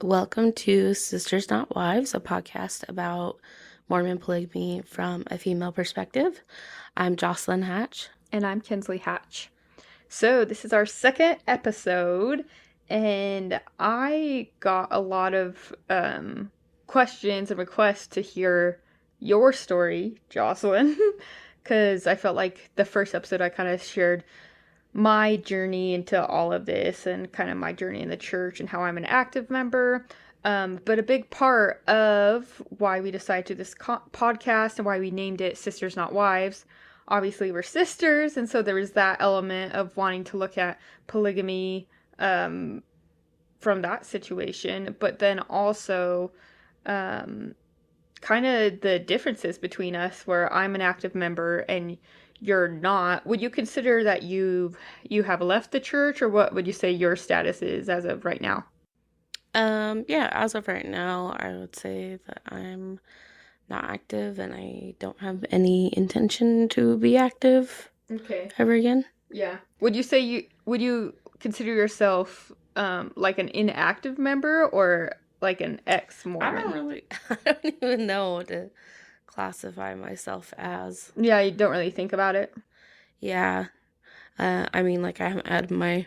Welcome to Sisters Not Wives, a podcast about Mormon polygamy from a female perspective. I'm Joslyn Hatch. And I'm Kensley Hatch. So, this is our second episode, and I got a lot of questions and requests to hear your story, Joslyn, because I felt like the first episode I kind of shared my journey into all of this and kind of my journey in the church and how I'm an active member. But a big part of why we decided to do this podcast and why we named it Sisters Not Wives, obviously we're sisters, and so there was that element of wanting to look at polygamy from that situation, but then also kind of the differences between us where I'm an active member and you're not. Would you consider that you have left the church, or what would you say your status is as of right now? Yeah, as of right now, I would say that I'm not active and I don't have any intention to be active Okay. ever again. Yeah. Would you consider yourself like an inactive member or like an ex-Mormon? I don't even know what to classify myself as. Yeah, you don't really think about it. Yeah, I mean, like, I haven't had my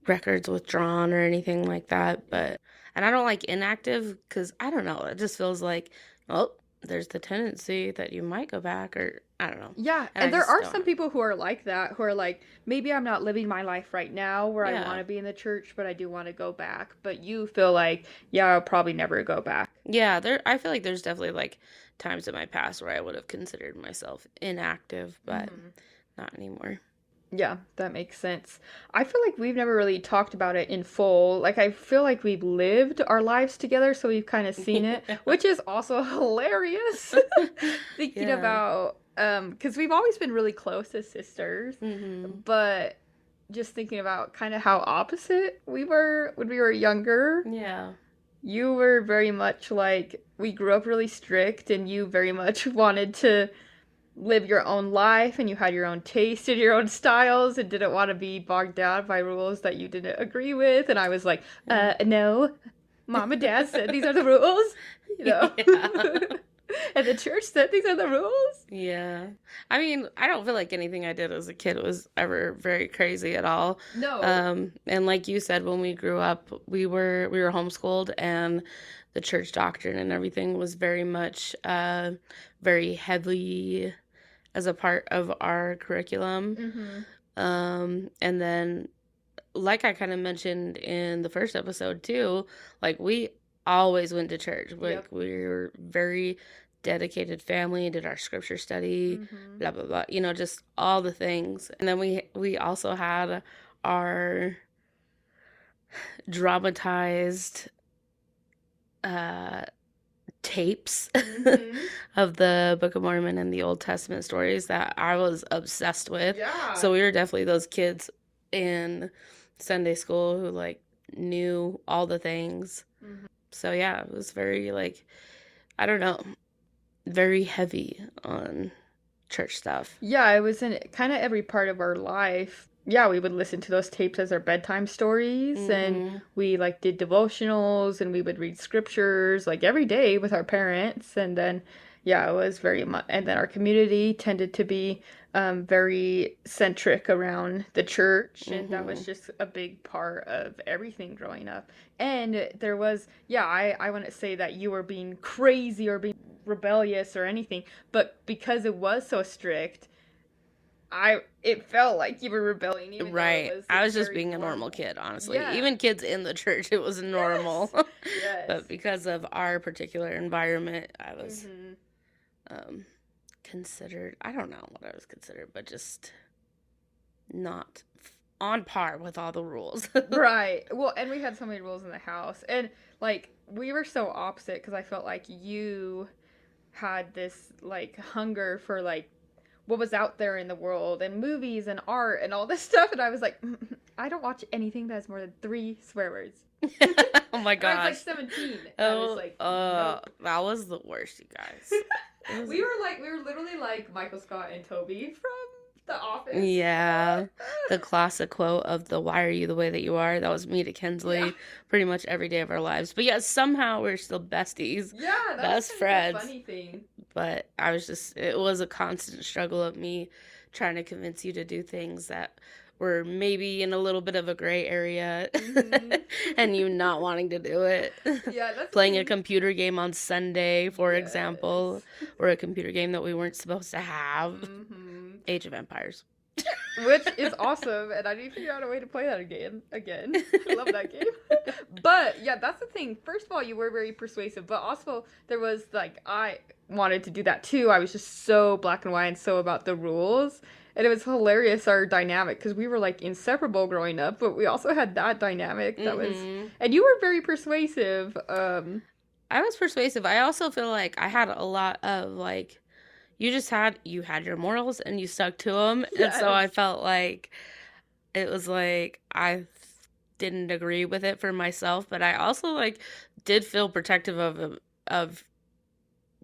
records withdrawn or anything like that, and I don't like inactive because I don't know, it just feels like, oh, there's the tendency that you might go back, or I don't know. Yeah, And I and there just are some don't. people who are like that, who are like, maybe I'm not living my life right now where I want Yeah. to be in the church, but I do want to go back. But you feel like, yeah, I'll probably never go back. Yeah, I feel like there's definitely like times in my past where I would have considered myself inactive, but Hmm. not anymore. Yeah, that makes sense. I feel like we've never really talked about it in full. Like, I feel like we've lived our lives together, so we've kind of seen it, which is also hilarious. Thinking Yeah. about, because we've always been really close as sisters, Mhm. but just thinking about kind of how opposite we were when we were younger. Yeah. You were very much like, we grew up really strict, and you very much wanted to live your own life, and you had your own taste and your own styles and didn't want to be bogged down by rules that you didn't agree with. And I was like, Yeah. no, mom and dad said these are the rules, you know. Yeah. And the church said these are the rules. Yeah. I mean, I don't feel like anything I did as a kid was ever very crazy at all. No. And like you said, when we grew up, we were homeschooled, and the church doctrine and everything was very much very heavy as a part of our curriculum. Mm-hmm. And then, like I kind of mentioned in the first episode too, like we always went to church. Like Yep. we were very dedicated family, did our scripture study, Mm-hmm. blah blah blah. Just all the things. And then we also had our dramatized uh tapes Mm-hmm. of the Book of Mormon and the Old Testament stories that I was obsessed with. Yeah. So we were definitely those kids in Sunday school who like knew all the things. Mm-hmm. So yeah, it was very like, I don't know, very heavy on church stuff. Yeah, it was in kind of every part of our life. Yeah, we would listen to those tapes as our bedtime stories, and Mm-hmm. we like did devotionals, and we would read scriptures like every day with our parents. And then, yeah, it was very much, and then our community tended to be very centric around the church, and that Mm-hmm. was just a big part of everything growing up. And there was, yeah, I wouldn't say that you were being crazy or being rebellious or anything, but because it was so strict, it felt like you were rebelling, even though it Right. was I was just very being a normal normal. kid, honestly. Yeah. Even kids in the church, it was normal. Yes. Yes. But because of our particular environment, I was Hmm. um, considered, I don't know what I was considered, but just not on par with all the rules. Right. Well, and we had so many rules in the house, and like we were so opposite because I felt like you had this like hunger for like what was out there in the world and movies and art and all this stuff, and I was like, I don't watch anything that has more than 3 swear words. Oh my And I was like gosh. 17. And I was Oh, like, nope. that was the worst, you guys. It was, We were literally like Michael Scott and Toby from The Office. Yeah. The classic quote of the "Why are you the way that you are?" That was me to Yeah. Kensley pretty much every day of our lives. But yeah, somehow we're still besties, Yeah, that was best kind of the friends. funny thing. But I was just, it was a constant struggle of me trying to convince you to do things that were maybe in a little bit of a gray area Mm-hmm. and you not wanting to do it. Yeah, that's the Playing a thing. computer game on Sunday, for example, Yes. or a computer game that we weren't supposed to have. Mm-hmm. Age of Empires. Which is awesome, and I need to figure out a way to play that again. Again, I love that game. But yeah, that's the thing. First of all, you were very persuasive, but also there was like I wanted to do that too. I was just so black and white and so about the rules, and it was hilarious our dynamic because we were like inseparable growing up, but we also had that dynamic that was, Hmm. and you were very persuasive. I was persuasive. I also feel like I had a lot of like, you had your morals and you stuck to them, and so Yes. I felt like it was like I didn't agree with it for myself, but I also like did feel protective of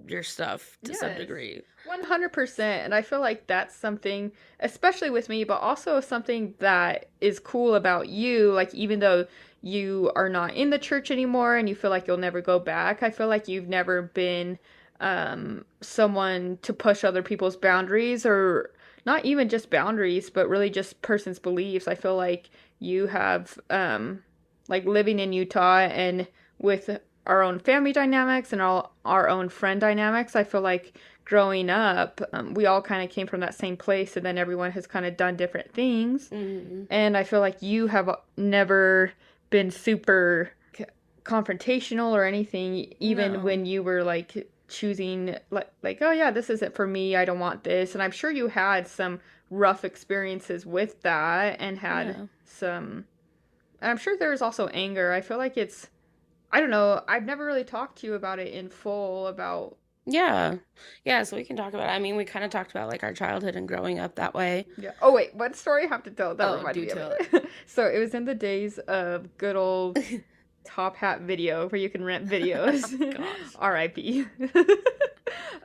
your stuff to some Yes. degree. 100%. And I feel like that's something, especially with me, but also something that is cool about you. Like, even though you are not in the church anymore and you feel like you'll never go back, I feel like you've never been someone to push other people's boundaries or not even just boundaries, but really just person's beliefs. I feel like you have, like, living in Utah and with our own family dynamics and all our own friend dynamics, I feel like growing up, we all kind of came from that same place, and then everyone has kind of done different things. Hmm. And I feel like you have never been super confrontational or anything, even No. when you were like choosing, like, oh yeah, this isn't for me, I don't want this. And I'm sure you had some rough experiences with that and had Yeah. some. And I'm sure there's also anger. I feel like it's, I don't know. I've never really talked to you about it in full about. Yeah. Yeah, so we can talk about it. I mean, we kind of talked about like our childhood and growing up that way. Yeah. Oh wait, what story I have to tell that Oh, reminded do me of tell it. So it was in the days of good old it. Top Hat Video where you can rent videos. Oh gosh. R.I.P.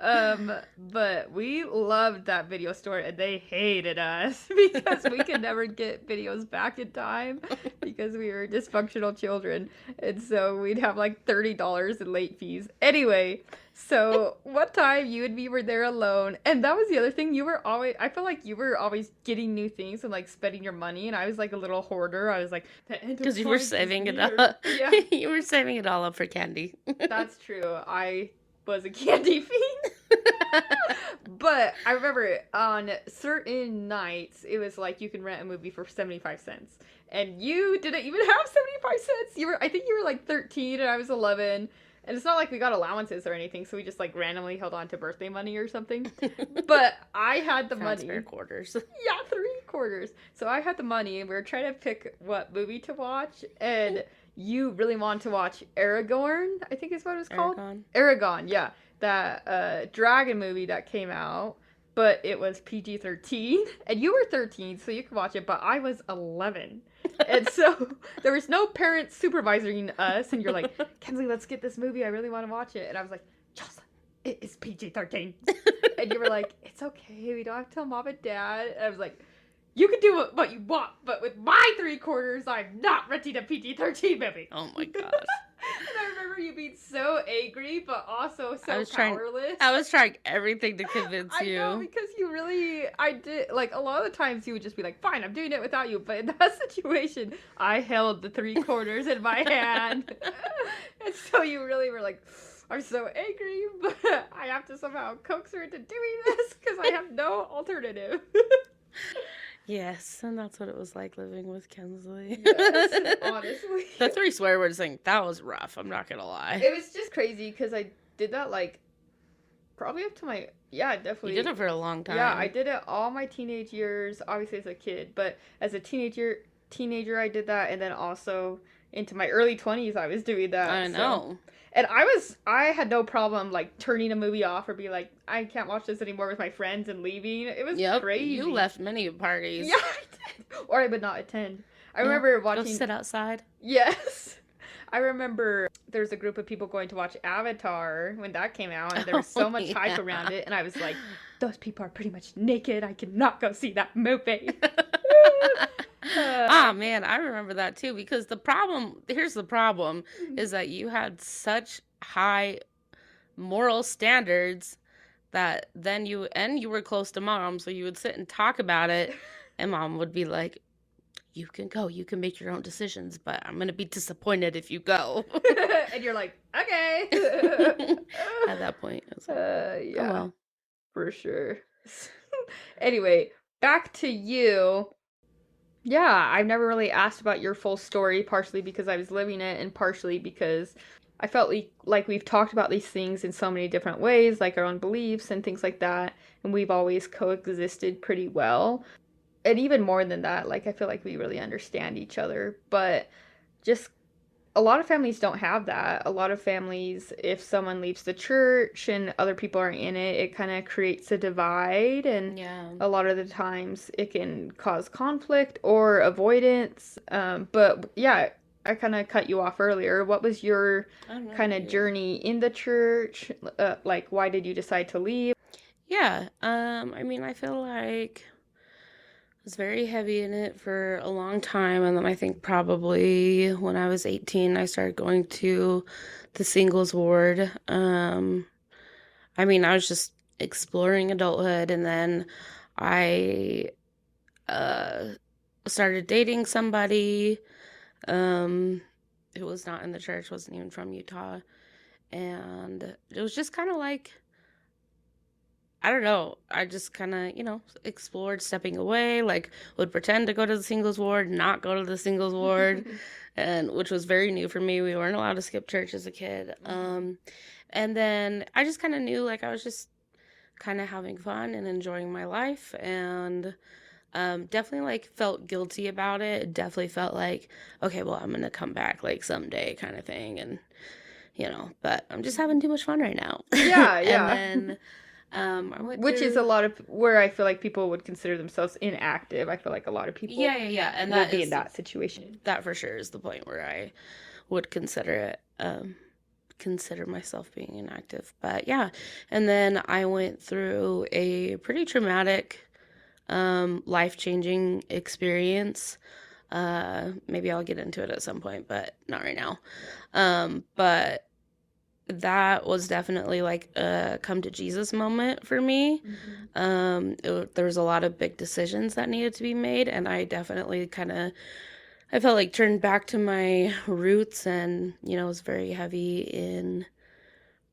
But we loved that video store and they hated us because we could never get videos back in time because we were dysfunctional children. And so we'd have like $30 in late fees. Anyway, so one time you and me were there alone, and that was the other thing. You were always, I felt like you were always getting new things and like spending your money, and I was like a little hoarder. I was like, the end of Because you were time is saving it near. up. Yeah, You were saving it all up for candy. that's true. I was a candy fiend. But I remember on certain nights, it was like you can rent a movie for 75 cents. And you didn't even have 75 cents. I think you were like 13 and I was 11. And it's not like we got allowances or anything, so we just like randomly held on to birthday money or something. But I had the Sounds money. fair quarters. Yeah, 3 quarters. So I had the money, and we were trying to pick what movie to watch. And you really wanted to watch Aragorn, I think is what it was called. Aragon. Aragon, yeah, that dragon movie that came out, but it was PG-13, and you were 13, so you could watch it. But I was 11, and so there was no parents supervising us. And you're like, Kensley, let's get this movie. I really want to watch it. And I was like, Joslyn, it is PG-13. And you were like, it's okay. We don't have to tell mom and dad. And I was like, you can do what you want, but with my 3 quarters, I'm not renting a PG-13 movie. Oh my gosh. And I remember you being so angry, but also so powerless. I was trying everything to convince I you. know, because you really, I did, like, a lot of the times you would just be like, fine, I'm doing it without you. But in that situation, I held the 3 quarters in my hand. And so you really were like, I'm so angry, but I have to somehow coax her into doing this because I have no alternative. Yes, and that's what it was like living with Kensley. Yes, honestly. The 3 swear words thing, that was rough. I'm not gonna lie. It was just crazy because I did that like probably up to my, yeah, definitely. You did it for a long time. Yeah, I did it all my teenage years, obviously as a kid, but as a teenager I did that, and then also into my early 20s I was doing that. I know. And I had no problem like turning a movie off or be like, I can't watch this anymore with my friends and leaving. It was crazy. You left many parties. Yeah, I did. Or I would not attend. I remember watching. Go sit outside. Yes. I remember there's a group of people going to watch Avatar when that came out, and there was Oh, so much hype yeah. around it, and I was like, those people are pretty much naked. I cannot go see that movie. Ah, man, I remember that too because here's the problem, is that you had such high moral standards that then you were close to mom, so you would sit and talk about it, and mom would be like, "You can go, you can make your own decisions, but I'm gonna be disappointed if you go." And you're like, okay. At that point, I was like, "Oh Yeah, well." for sure. Anyway, back to you. Yeah, I've never really asked about your full story, partially because I was living it and partially because I felt like we've talked about these things in so many different ways, like our own beliefs and things like that, and we've always coexisted pretty well. And even more than that, like I feel like we really understand each other, but just a lot of families don't have that. A lot of families, if someone leaves the church and other people are in it, it kind of creates a divide. And Yeah. a lot of the times it can cause conflict or avoidance. But yeah, I kind of cut you off earlier. What was your I don't know. kind of journey in the church? Like, why did you decide to leave? Yeah. I mean, I feel like I was very heavy in it for a long time, and then I think probably when I was 18, I started going to the singles ward. I mean, I was just exploring adulthood, and then I uh started dating somebody who was not in the church, wasn't even from Utah, and it was just kind of like, I don't know. I just kind of, explored stepping away, like would pretend to go to the singles ward, not go to the singles ward, and which was very new for me. We weren't allowed to skip church as a kid. And then I just kind of knew like I was just kind of having fun and enjoying my life, and definitely like felt guilty about it. Definitely felt like, okay, well, I'm gonna come back like someday kind of thing, and but I'm just having too much fun right now. Yeah, And yeah. then I went Which is a through. lot of where I feel like people would consider themselves inactive. I feel like a lot of people Yeah, yeah, yeah. And will be in that situation. that for sure is the point where I would consider myself being inactive. But yeah, and then I went through a pretty traumatic, life-changing experience. Maybe I'll get into it at some point, but not right now. But that was definitely like a come to Jesus moment for me. There was a lot of big decisions that needed to be made, and I definitely I felt like turned back to my roots, and was very heavy in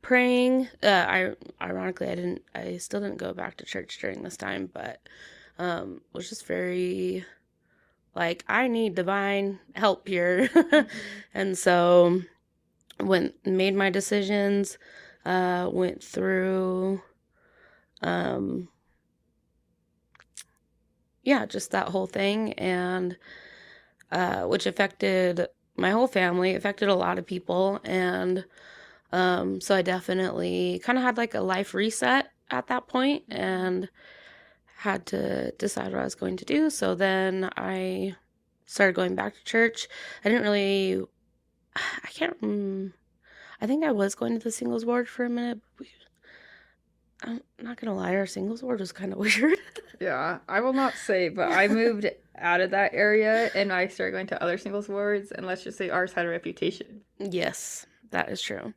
praying. I still didn't go back to church during this time, but was just very like, I need divine help here. And so made my decisions, went through, um, yeah, just that whole thing, and which affected my whole family, affected a lot of people, and so I definitely kind of had like a life reset at that point, and had to decide what I was going to do. So then I started going back to church. I didn't really, I can't. I think I was going to the singles ward for a minute. I'm not gonna lie, our singles ward was kind of weird. Yeah, I will not say, but I moved out of that area and I started going to other singles wards, and let's just say ours had a reputation. Yes, that is true.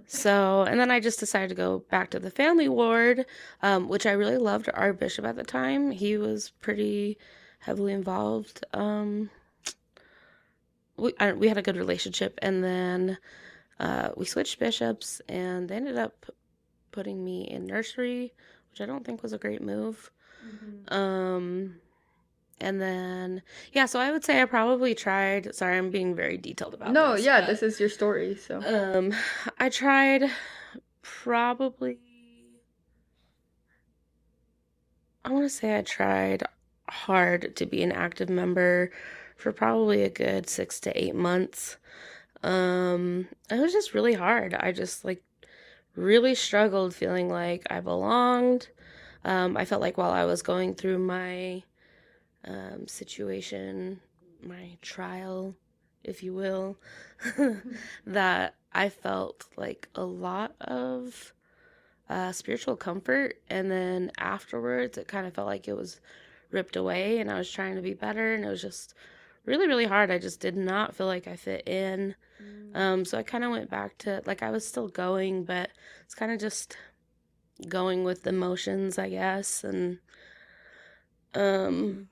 So, and then I just decided to go back to the family ward, which I really loved our bishop at the time. He was pretty heavily involved. We had a good relationship, and then we switched bishops, and they ended up putting me in nursery, which I don't think was a great move. Um, and then, yeah, so I would say I probably tried. Sorry, I'm being very detailed about No, this, yeah, but this is your story, so. I tried probably. I want to say I tried hard to be an active member for probably a good 6 to 8 months. It was just really hard. I just like really struggled feeling like I belonged. I felt like while I was going through my situation, my trial, if you will, that I felt like a lot of spiritual comfort. And then afterwards, it kind of felt like it was ripped away, and I was trying to be better, and it was just really, really hard. I just did not feel like I fit in. So I kind of went back to, like, I was still going, but it's kind of just going with the motions, I guess. And, and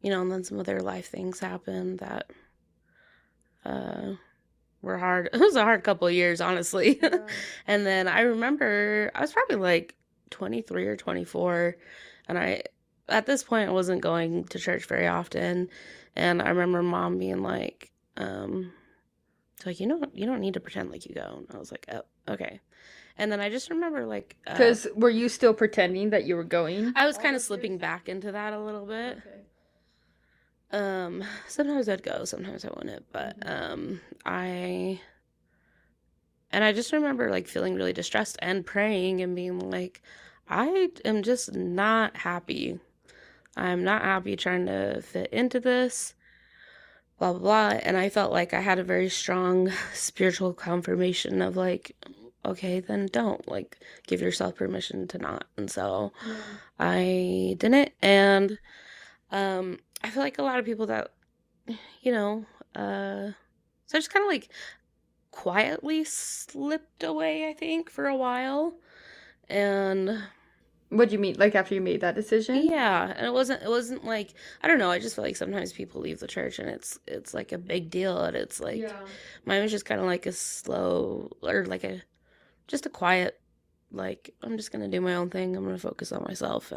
then some other life things happened that were hard. It was a hard couple of years, honestly. Yeah. And then I remember I was probably like 23 or 24, and at this point, I wasn't going to church very often. And I remember mom being like, it's like, you don't need to pretend like you go. And I was like, oh, okay. And then I just remember, like, Because were you still pretending that you were going? I was kind of slipping back into that a little bit. Sometimes I'd go, sometimes I wouldn't, but I just remember, like, feeling really distressed and praying and being like, I am just not happy. I'm not happy trying to fit into this, blah, blah, blah. And I felt like I had a very strong spiritual confirmation of, like, okay, then don't, like, give yourself permission to not. And so I didn't. And I feel like a lot of people that, so I just kind of, like, quietly slipped away, I think, for a while. And what do you mean, like, after you made that decision? yeah, and it wasn't like, I don't know, I just feel like sometimes people leave the church and it's like a big deal, and it's like, mine was just kind of like a slow, or like just a quiet, like, I'm just gonna do my own thing, I'm gonna focus on myself,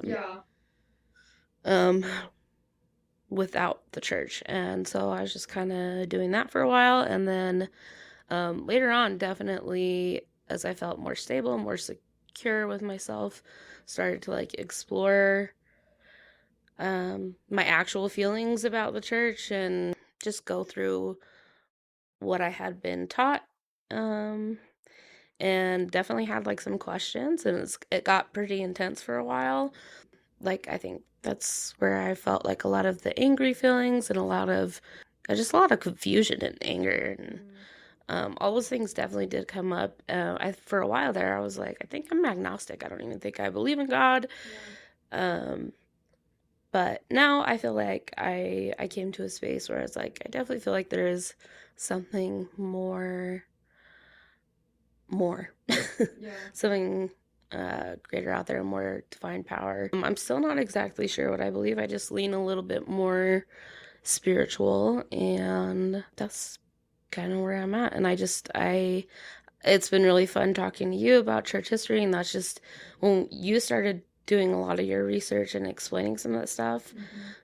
and without the church. And so I was just kind of doing that for a while, and then later on, definitely, as I felt more stable, more secure with myself, started to, like, explore my actual feelings about the church and just go through what I had been taught. And definitely had, like, some questions, and it got pretty intense for a while. Like, I think that's where I felt like a lot of the angry feelings and a lot of confusion and anger, and all those things definitely did come up. For a while there, I was like, I think I'm agnostic. I don't even think I believe in God. But now I feel like I came to a space where I was like, I definitely feel like there is something more, something greater out there, more divine power. I'm still not exactly sure what I believe. I just lean a little bit more spiritual, and that's kind of where I'm at. And it's been really fun talking to you about church history, and that's just when you started doing a lot of your research and explaining some of that stuff.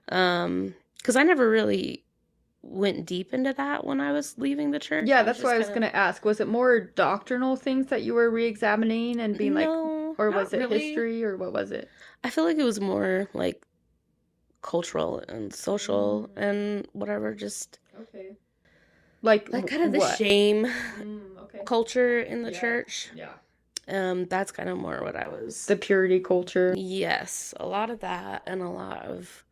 Because I never really went deep into that when I was leaving the church. Yeah, that's what I was going to ask. Was it more doctrinal things that you were re-examining and being like, or was it history, or what was it? I feel like it was more like cultural and social and whatever, just like kind of the shame culture in the church. That's kind of more what I was. The purity culture. Yes, a lot of that, and a lot of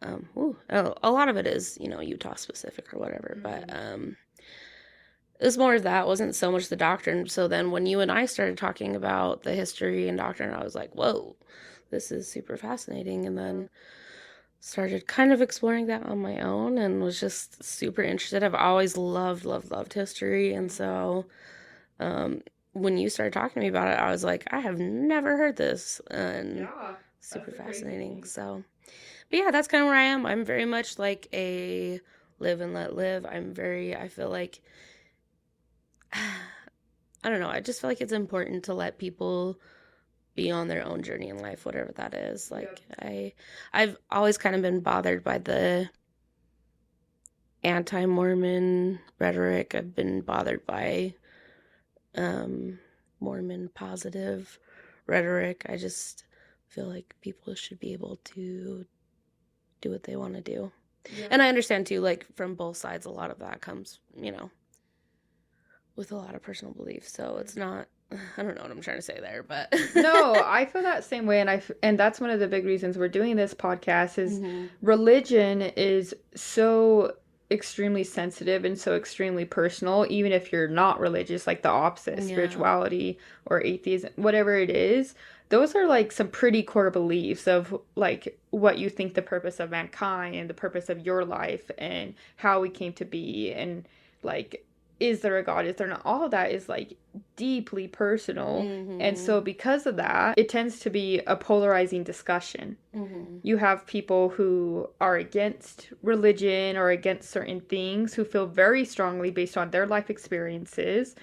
a lot of it is, Utah specific or whatever, but it was more of that. It wasn't so much the doctrine. So then when you and I started talking about the history and doctrine, I was like, whoa, this is super fascinating. And then started kind of exploring that on my own and was just super interested. I've always loved history. And so when you started talking to me about it, I was like, I have never heard this, and super fascinating. So, but yeah, that's kind of where I am. I'm very much like a live and let live. I feel like, I don't know, I just feel like it's important to let people be on their own journey in life, whatever that is. Like, I've always kind of been bothered by the anti-Mormon rhetoric. I've been bothered by Mormon positive rhetoric. I just feel like people should be able to do what they want to do. And I understand too, like, from both sides, a lot of that comes, with a lot of personal beliefs. So it's not, I don't know what I'm trying to say there, but no, I feel that same way, and that's one of the big reasons we're doing this podcast is religion is so extremely sensitive and so extremely personal, even if you're not religious, like the opposite, Yeah. spirituality or atheism, whatever it is. Those are like some pretty core beliefs of like what you think the purpose of mankind and the purpose of your life and how we came to be, and like, is there a God? Is there not? All of that is like deeply personal. And Mm-hmm. so because of that, it tends to be a polarizing discussion. Mm-hmm. You have people who are against religion or against certain things who feel very strongly based on their life experiences.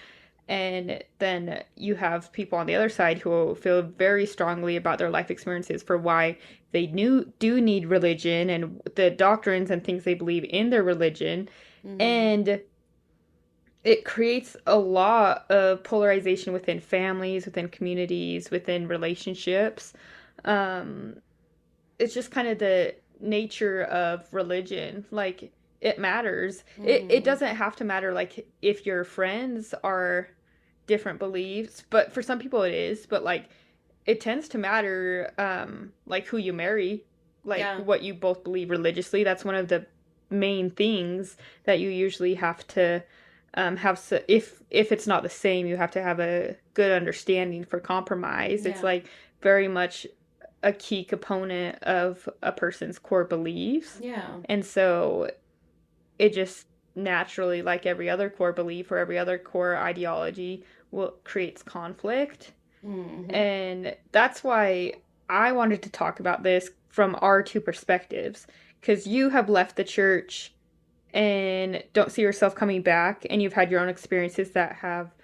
And then you have people on the other side who feel very strongly about their life experiences for why do need religion and the doctrines and things they believe in their religion. Mm-hmm. And it creates a lot of polarization within families, within communities, within relationships. Um, it's just kind of the nature of religion. Like, it matters. It Mm-hmm. doesn't have to matter, like, if your friends are different beliefs, but for some people it is. But like, it tends to matter, like who you marry, like Yeah. what you both believe religiously. That's one of the main things that you usually have to have. So if it's not the same, you have to have a good understanding for compromise. It's Yeah. like very much a key component of a person's core beliefs. Yeah. And so it just naturally, like every other core belief or every other core ideology, will creates conflict. Mm-hmm. And that's why I wanted to talk about this from our two perspectives, because you have left the church and don't see yourself coming back, and you've had your own experiences that have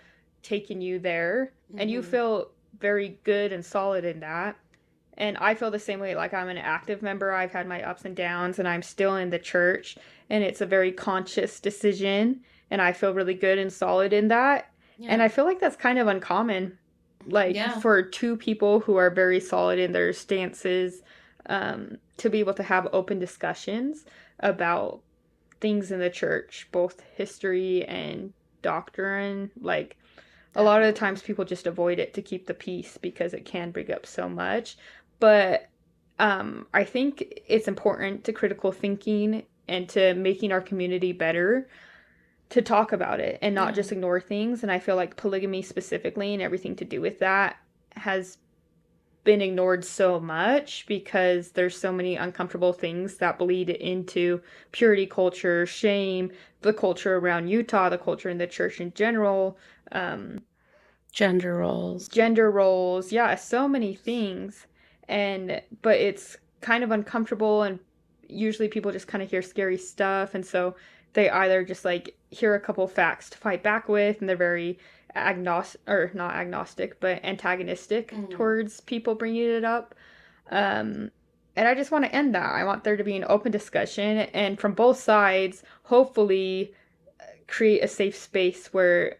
taken you there, and you Mm-hmm. feel very good and solid in that. And I feel the same way. Like, I'm an active member. I've had my ups and downs, and I'm still in the church. And it's a very conscious decision. And I feel really good and solid in that. And Yeah. I feel like that's kind of uncommon. Like, Yeah. for two people who are very solid in their stances, to be able to have open discussions about things in the church, both history and doctrine. Like, a lot of the Definitely. times people just avoid it to keep the peace because it can bring up so much. But I think it's important to critical thinking and to making our community better to talk about it and not Yeah. just ignore things. And I feel like polygamy specifically and everything to do with that has been ignored so much because there's so many uncomfortable things that bleed into purity culture, shame, the culture around Utah, the culture in the church in general, um, Gender roles. gender roles, yeah, so many things. And but it's kind of uncomfortable, and usually people just kind of hear scary stuff, and so they either just like hear a couple facts to fight back with, and they're very agnostic, or not agnostic, but antagonistic Mm-hmm. towards people bringing it up. um and I just want to end that. I want there to be an open discussion, and from both sides, hopefully create a safe space where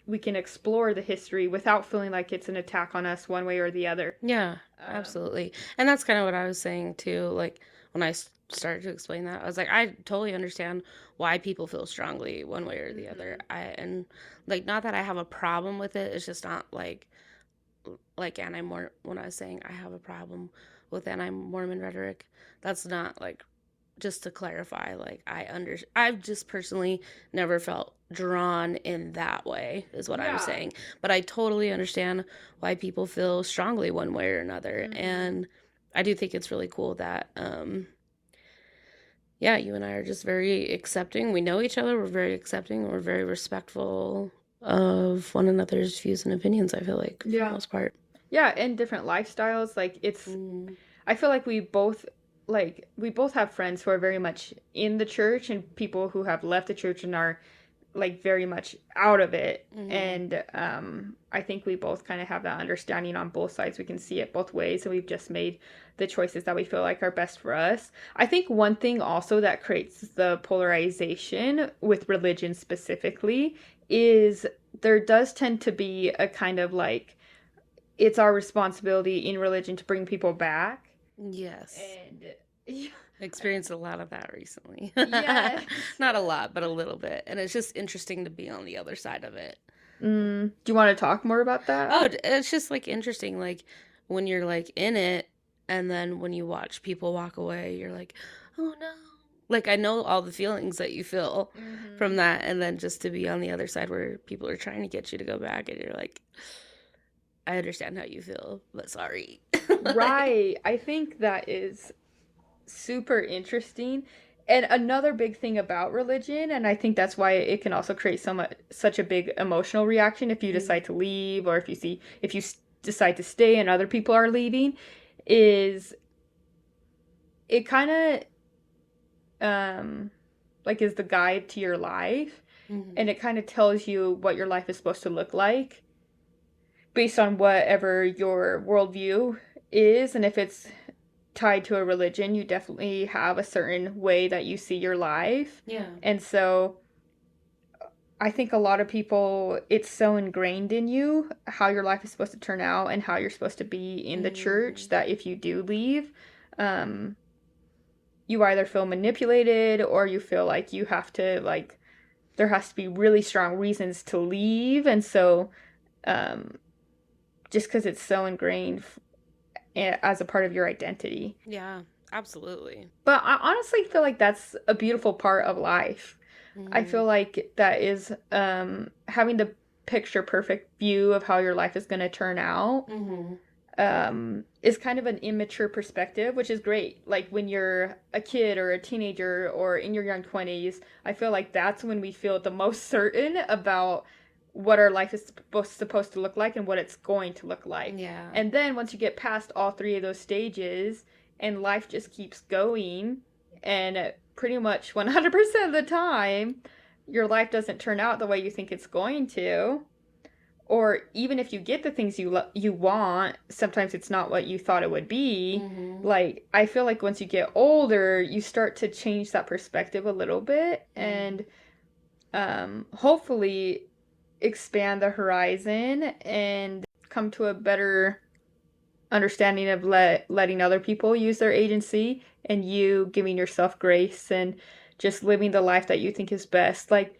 we can explore the history without feeling like it's an attack on us one way or the other. Yeah, Um, absolutely. And that's kind of what I was saying too. Like when started to explain that, I was like, I totally understand why people feel strongly one way or the other. mhm. And like not that I have a problem with it. It's just not like anti Mormon. When I was saying I have a problem with anti Mormon rhetoric, that's not like, just to clarify, like I've just personally never felt drawn in that way is what I'm Yeah. saying. But I totally understand why people feel strongly one way or another. Hmm. And I do think it's really cool that yeah, you and I are just very accepting. We know each other, we're very accepting, we're very respectful of one another's views and opinions, I feel like, for the Yeah. most part. Yeah, and different lifestyles. Like, it's Mm, I feel like we both have friends who are very much in the church, and people who have left the church and are like very much out of it. mm-hmm. And I think we both kind of have that understanding on both sides. We can see it both ways, and we've just made the choices that we feel like are best for us. I think one thing also that creates the polarization with religion specifically is there does tend to be a kind of like, it's our responsibility in religion to bring people back. Yes. And yeah, Experienced a lot of that recently. yes. Not a lot, but a little bit. And it's just interesting to be on the other side of it. Do you want to talk more about that? Oh, it's just like interesting, like when you're like in it, and then when you watch people walk away, you're like, oh no. Like, I know all the feelings that you feel from Mm-hmm. that, and then just to be on the other side where people are trying to get you to go back, and you're like, I understand how you feel, but sorry. Like, Right. I think that is super interesting. And another big thing about religion, and I think that's why it can also create such a big emotional reaction if you mm, decide to leave, or if you decide to stay and other people are leaving, is it kind of like is the guide to your life, and mhm, it kind of tells you what your life is supposed to look like based on whatever your worldview is. And if it's tied to a religion, you definitely have a certain way that you see your life. yeah, And so I think a lot of people, it's so ingrained in you how your life is supposed to turn out and how you're supposed to be in the church, mhm, that if you do leave, um, you either feel manipulated, or you feel like you have to, like, there has to be really strong reasons to leave. And so, um, just because it's so ingrained as a part of your identity. yeah, absolutely. But I honestly feel like that's a beautiful part of life. I Mhm, feel like that is having the picture perfect view of how your life is going to turn out mhm, is kind of an immature perspective, which is great. Like when you're a kid or a teenager or in your young 20s, I feel like that's when we feel the most certain about what our life is supposed to look like and what it's going to look like. yeah, And then once you get past all three of those stages and life just keeps going, and pretty much 100% of the time, your life doesn't turn out the way you think it's going to, or even if you get the things you want, sometimes it's not what you thought it would be. mhm, Like I feel like once you get older, you start to change that perspective a little bit, mhm, and hopefully expand the horizon and come to a better understanding of letting other people use their agency, and you giving yourself grace and just living the life that you think is best. Like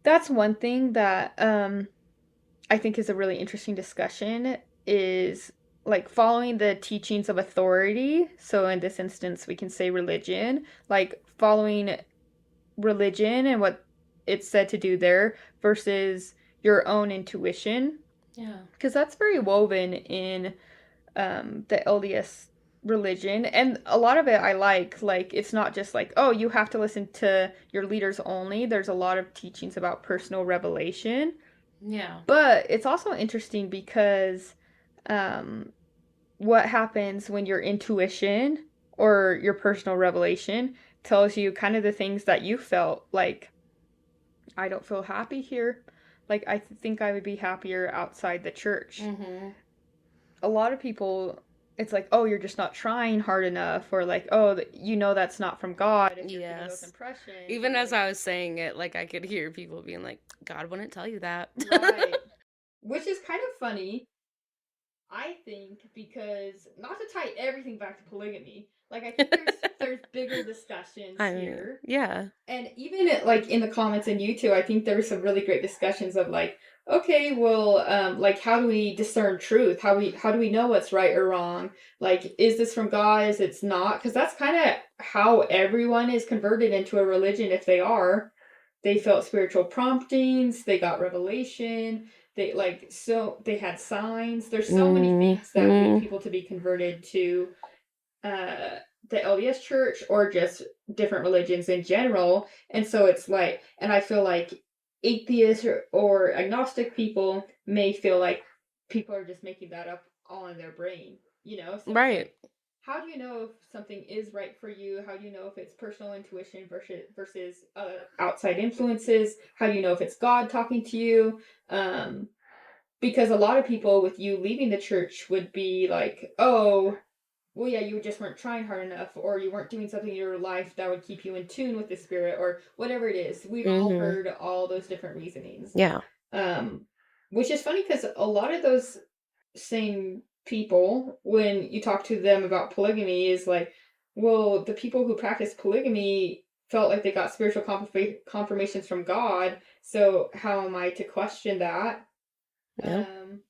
that's one thing that I think is a really interesting discussion, is like following the teachings of authority. So in this instance, we can say religion, like following religion and what it's said to do there versus your own intuition, yeah, because that's very woven in the LDS religion. And a lot of it I like it's not just like, oh, you have to listen to your leaders only. There's a lot of teachings about personal revelation. yeah, But it's also interesting because um, what happens when your intuition or your personal revelation tells you kind of the things that you felt like, I don't feel happy here. Like, I think I would be happier outside the church. mhm. A lot of people, it's like, oh, you're just not trying hard enough, or like, oh, you know, that's not from God if you're getting those Yes. impressions. Even And as like, I was saying it, like, I could hear people being like, God wouldn't tell you that. right. Which is kind of funny, I think, because not to tie everything back to polygamy, like I think there's bigger discussions I mean, here. yeah. And even like in the comments in YouTube, I think there were some really great discussions of like, okay, well, like how do we discern truth? How do we know what's right or wrong? Like, is this from God? Is it's not? Because that's kind of how everyone is converted into a religion. If they are, they felt spiritual promptings, they got revelation, they like, so they had signs. There's so many things that lead Mhm. people to be converted to uh the LDS Church or just different religions in general. And so it's like, and I feel like atheists or agnostic people may feel like people are just making that up all in their brain, you know? So it's Right. like, how do you know if something is right for you? How do you know if it's personal intuition versus outside influences? How do you know if it's God talking to you? Um, because a lot of people with you leaving the church would be like, oh, well, yeah, you just weren't trying hard enough, or you weren't doing something in your life that would keep you in tune with the spirit, or whatever it is. We've all Mhm. heard all those different reasonings. Yeah. Um, which is funny because a lot of those same people, when you talk to them about polygamy, is like, well, the people who practice polygamy felt like they got spiritual confirmations from God, so how am I to question that? No. Um,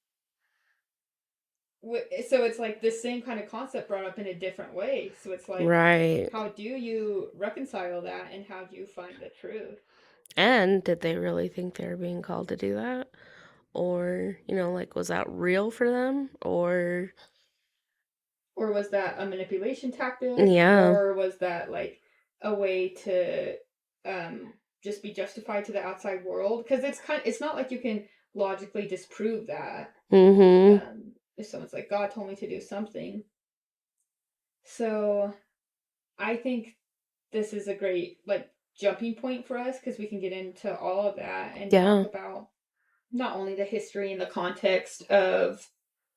So it's like the same kind of concept brought up in a different way. So it's like, Right. how do you reconcile that, and how do you find the truth? And did they really think they were being called to do that? Or, like, was that real for them? Or, Or was that a manipulation tactic? yeah. Or was that like a way to just be justified to the outside world? Because it's not like you can logically disprove that. Mm-hmm. If someone's like, God told me to do something. So I think this is a great like jumping point for us, because we can get into all of that and talk Yeah. about not only the history and the context of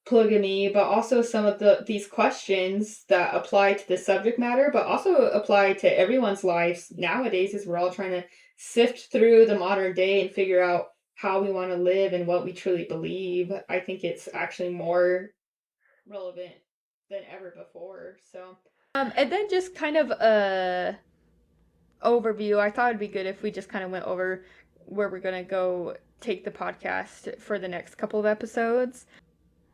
polygamy, but also some of these questions that apply to the subject matter, but also apply to everyone's lives nowadays, as we're all trying to sift through the modern day and figure out how we want to live and what we truly believe. I think it's actually more relevant than ever before. So, and then just kind of a overview. I thought it'd be good if we just kind of went over where we're gonna go take the podcast for the next couple of episodes.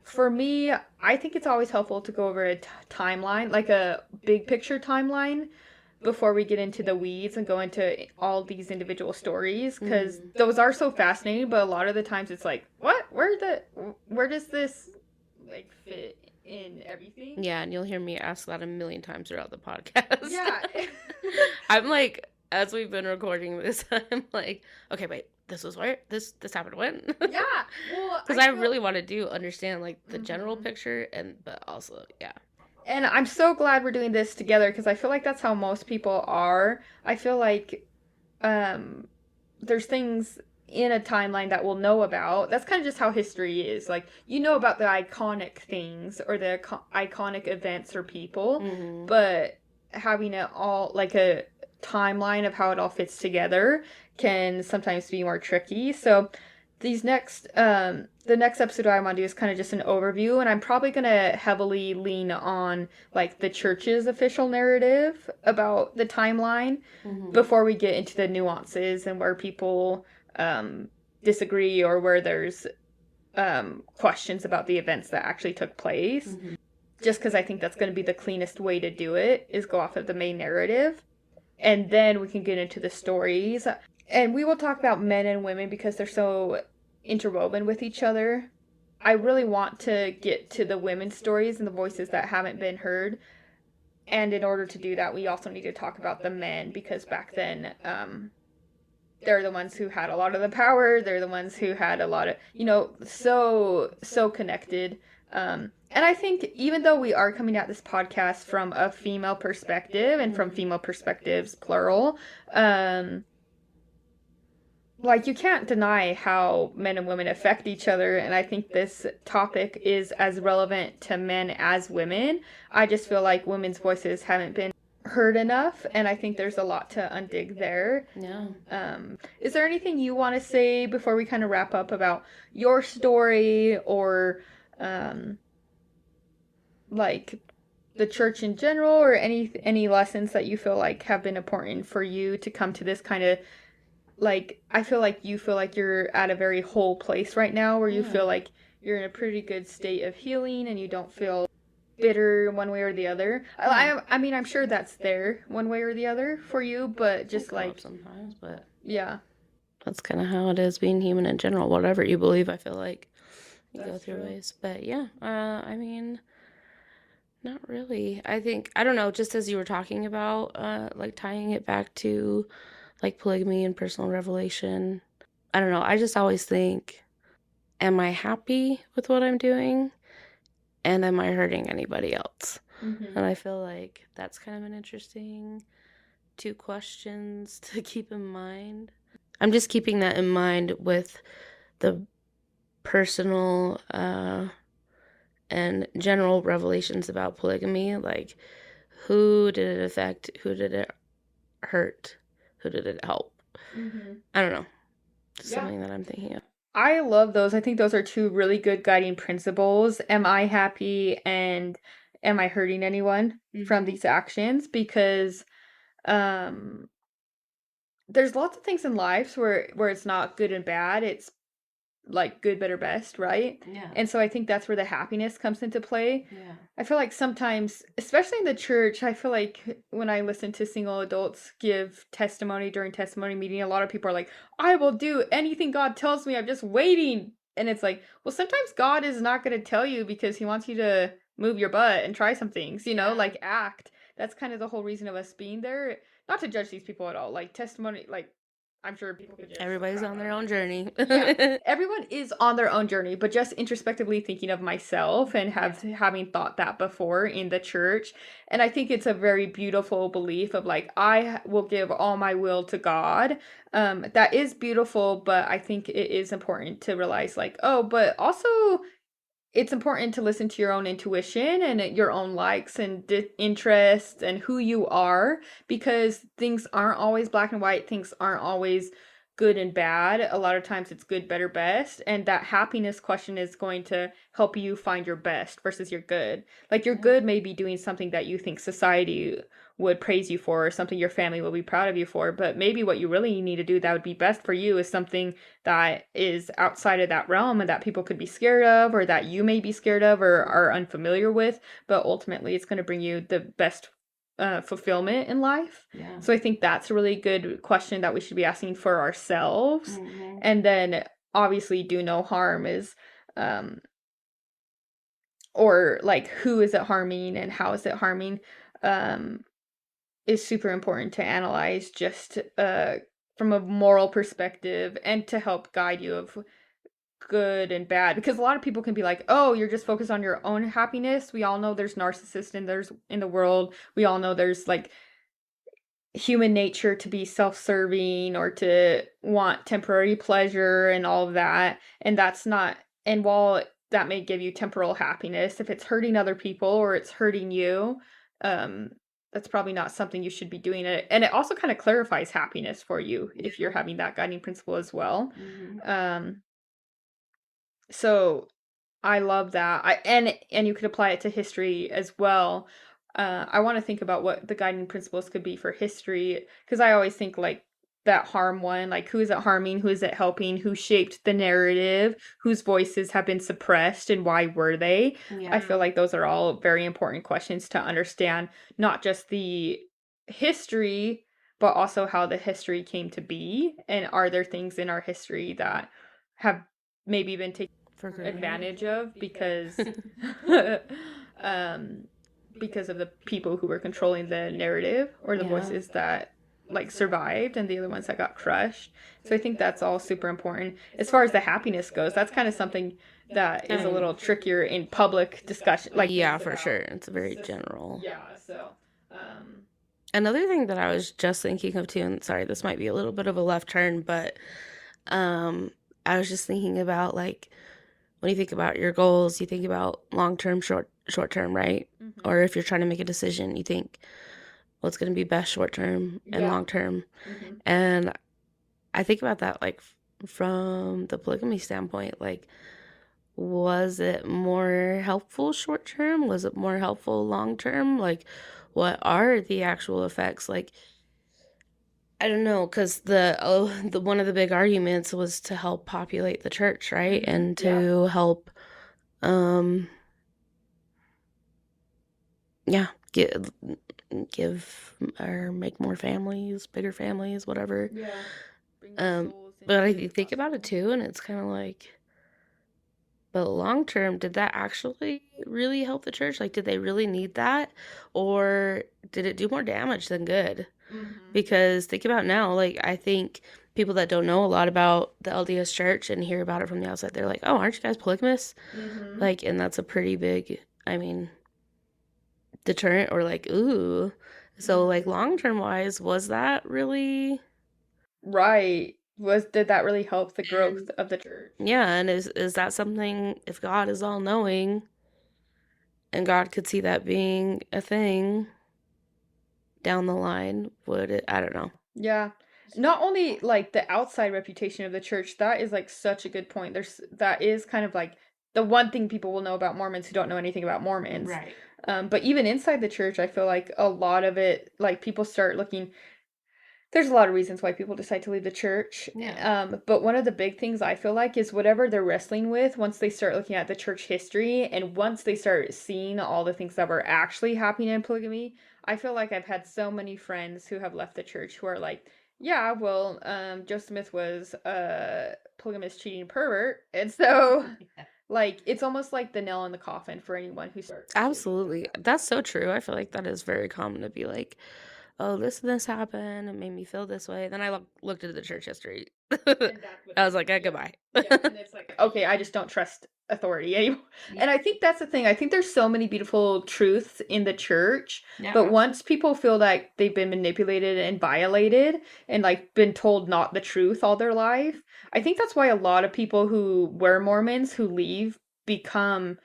For me, I think it's always helpful to go over a timeline, like a big picture timeline, before we get into the weeds and go into all these individual stories, because those are so fascinating. But a lot of the times, it's like, what? Where does this like fit in everything? Yeah, and you'll hear me ask that a million times throughout the podcast. Yeah. I'm like, as we've been recording this, I'm like, okay, wait, this was where this happened when? Yeah. Well, Because I really want to do understand like the general Mhm. picture, but also, yeah. And I'm so glad we're doing this together, because I feel like that's how most people are. I feel like um there's things in a timeline that we'll know about. That's kind of just how history is. Like, you know about the iconic things or the iconic events or people, Mm-hmm. but having it all like a timeline of how it all fits together can sometimes be more tricky. So these next the next episode I want to do is kind of just an overview, and I'm probably going to heavily lean on like the church's official narrative about the timeline Mm-hmm. before we get into the nuances and where people disagree, or where there's questions about the events that actually took place. Mm-hmm. Just because I think that's going to be the cleanest way to do it, is go off of the main narrative, and then we can get into the stories. And we will talk about men and women because they're so interwoven with each other. I really want to get to the women's stories and the voices that haven't been heard. And in order to do that, we also need to talk about the men, because back then, they're the ones who had a lot of the power. They're the ones who had a lot of, so connected. And I think even though we are coming at this podcast from a female perspective and from female perspectives, plural, like, you can't deny how men and women affect each other. And I think this topic is as relevant to men as women. I just feel like women's voices haven't been heard enough, and I think there's a lot to undig there. Yeah. Is there anything you want to say before we kind of wrap up about your story, or like the church in general, or any lessons that you feel like have been important for you to come to this kind of, like, I feel like you feel like you're at a very whole place right now, where you feel like you're in a pretty good state of healing and you don't feel bitter one way or the other. I mean, I'm sure that's there one way or the other for you, but just like sometimes, but yeah, that's kind of how it is being human in general. Whatever you believe, I feel like you go that's through true. ways. But yeah, I mean, not really. I don't know, just as you were talking about, like tying it back to like polygamy and personal revelation. I don't know. I just always think, am I happy with what I'm doing? And am I hurting anybody else? Mm-hmm. And I feel like that's kind of an interesting two questions to keep in mind. I'm just keeping that in mind with the personal and general revelations about polygamy. Like, who did it affect? Who did it hurt? Who did it help? Mm-hmm. I don't know. Just Yeah. something that I'm thinking of. I love those. I think those are two really good guiding principles. Am I happy, and am I hurting anyone from these actions? Because um there's lots of things in life where it's not good and bad. It's like good, better, best, right? Yeah. And so I think that's where the happiness comes into play. Yeah. I feel like sometimes, especially in the church, I feel like when I listen to single adults give testimony during testimony meeting, a lot of people are like, I will do anything God tells me. I'm just waiting. And it's like, well, sometimes God is not going to tell you because he wants you to move your butt and try some things, Yeah. like act. That's kind of the whole reason of us being there. Not to judge these people at all. Like testimony, like I'm sure people could just Everybody's crap on out their of own me. journey. Yeah, everyone is on their own journey, but just introspectively thinking of myself and having thought that before in the church. And I think it's a very beautiful belief of like will give all my will to God. That is beautiful, but I think it is important to realize like, oh, but also it's important to listen to your own intuition and your own likes and interests and who you are, because things aren't always black and white. Things aren't always good and bad. A lot of times it's good, better, best. And that happiness question is going to help you find your best versus your good. Like your good may be doing something that you think society would praise you for or something your family will be proud of you for, but maybe what you really need to do that would be best for you is something that is outside of that realm and that people could be scared of or that you may be scared of or are unfamiliar with, but ultimately it's going to bring you the best fulfillment in life. Yeah. So I think that's a really good question that we should be asking for ourselves. Mhm. And then obviously do no harm is or like who is it harming and how is it harming um is super important to analyze just from a moral perspective and to help guide you of good and bad, because a lot of people can be like, oh, you're just focused on your own happiness. We all know there's narcissists and there's in the world. We all know there's like human nature to be self-serving or to want temporary pleasure and all of that, and that's not, and while that may give you temporal happiness, if it's hurting other people or it's hurting you, um that's probably not something you should be doing. It and it also kind of clarifies happiness for you if you're having that guiding principle as well. Mhm. um so I love that. And you could apply it to history as well. I want to think about what the guiding principles could be for history, because I always think like that harm one, like who is it harming, who is it helping, who shaped the narrative, whose voices have been suppressed, and why were they? I feel like those are all very important questions to understand, not just the history, but also how the history came to be, and are there things in our history that have maybe been taken For granted. advantage of um because of the people who were controlling the narrative or the Yeah. voices that like survived and the other ones that got crushed. So I think that's all super important. As far as the happiness goes, that's kind of something that I is a mean, little trickier in public discussion, like yeah, things for about sure. It's very system. general. Yeah, so um Another thing that I was just thinking of too, and sorry, this might be a little bit of a left turn, but um, I was just thinking about like when you think about your goals, you think about long term, short term, right? mhm. Or if you're trying to make a decision, you think what's going to be best short term and Yeah. long term. Mhm. And I think about that like from the polygamy standpoint, like was it more helpful short term? Was it more helpful long term? Like what are the actual effects? Like I don't know, because the one of the big arguments was to help populate the church, right? Mhm. And Yeah. to help, um, yeah, give or make more families, bigger families, whatever. Yeah. Bring more Um, souls but I into the think about it gospel. too, and it's kind of like, but long term, did that actually really help the church? Like, did they really need that, or did it do more damage than good? Mhm. Because think about now, like I think people that don't know a lot about the LDS Church and hear about it from the outside, they're like, "Oh, aren't you guys polygamous?" Mhm. Like, and that's a pretty big, I mean, deterrent or like, ooh. So, like long Mhm. term wise, was that really? Right. Did that really help the growth of the church? Yeah, and is that something? If God is all knowing and God could see that being a thing down the line, would it? I don't know. Yeah. Not only like the outside reputation of the church, that is like such a good point. That is kind of like the one thing people will know about Mormons who don't know anything about Mormons. Right. But even inside the church, I feel like a lot of it, like people start looking, there's a lot of reasons why people decide to leave the church. Yeah. But one of the big things I feel like is whatever they're wrestling with, once they start looking at the church history and once they start seeing all the things that were actually happening in polygamy, I feel like I've had so many friends who have left the church who are like, yeah, well, Joseph Smith was a polygamous cheating pervert. And so, like, it's almost like the nail in the coffin for anyone who starts to think Absolutely. that. That's so true. I feel like that is very common to be like, "Oh, this happened, it made me feel this way." Then I looked into the church history. And that's what I they was like, think. Yeah. goodbye." Yeah. And it's like, okay, I just don't trust authority anymore. Yeah. And I think that's the thing. I think there's so many beautiful truths in the church, Yeah, but once absolutely. people feel like they've been manipulated and violated and like been told not the truth all their life, I think that's why a lot of people who were Mormons who leave become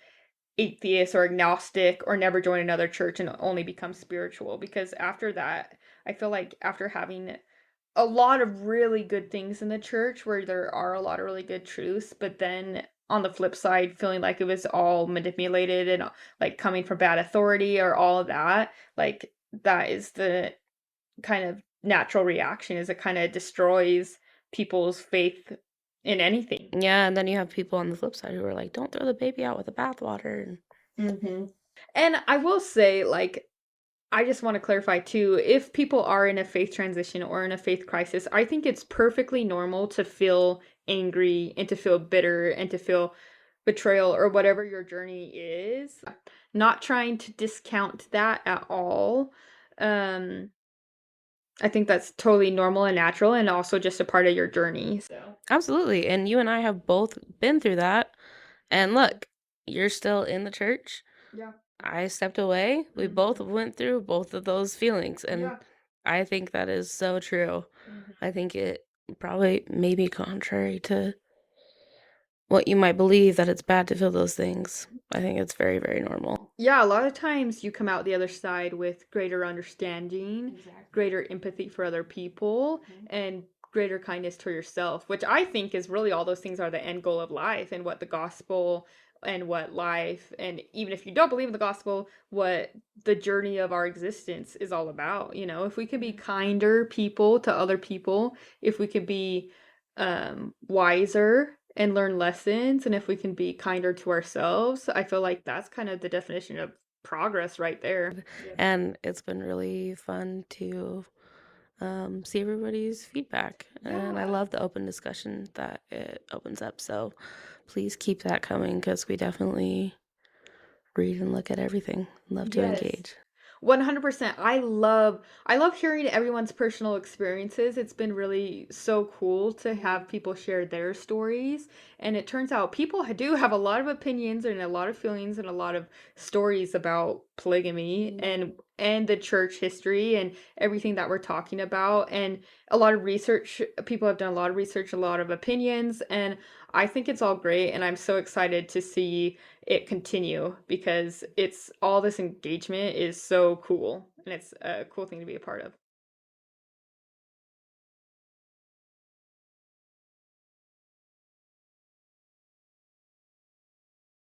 atheist or agnostic or never join another church and only become spiritual because after that, I feel like after having a lot of really good things in the church where there are a lot of really good truths, but then on the flip side, feeling like it was all manipulated and like coming from bad authority or all of that, like that is the kind of natural reaction is it kind of destroys people's faith in anything. Yeah, and then you have people on the flip side who are like, "Don't throw the baby out with the bathwater." And And I will say, like, I just want to clarify too, if people are in a faith transition or in a faith crisis, I think it's perfectly normal to feel angry and to feel bitter and to feel betrayal or whatever your journey is. Not trying to discount that at all. Um, I think that's totally normal and natural and also just a part of your journey. So, absolutely. And you and I have both been through that. And mhm. look, you're still in the church. Yeah. I stepped away. We both Hmm. went through both of those feelings. And Yeah. I think that is so true. Hmm. I think it probably may be contrary to what you might believe that it's bad to feel those things. I think it's very, very normal. Yeah, a lot of times you come out the other side with greater understanding, Exactly. greater empathy for other people, Mhm. and greater kindness to yourself, which I think is really all those things are the end goal of life and what the gospel and what life, and even if you don't believe in the gospel, what the journey of our existence is all about. You know, if we could be kinder people to other people, if we could be wiser and learn lessons, and if we can be kinder to ourselves, I feel like that's kind of the definition of progress right there. Yeah. And it's been really fun to see everybody's feedback. And I Yeah. love the open discussion that it opens up. So please keep that coming because we definitely read and look at everything. Love to Yes. engage. 100%. I love hearing everyone's personal experiences. It's been really so cool to have people share their stories. And it turns out people do have a lot of opinions and a lot of feelings and a lot of stories about polygamy and the church history and everything that we're talking about. And a lot of research, people have done a lot of research, a lot of opinions, and I think it's all great and I'm so excited to see it continue because it's all this engagement is so cool and it's a cool thing to be a part of.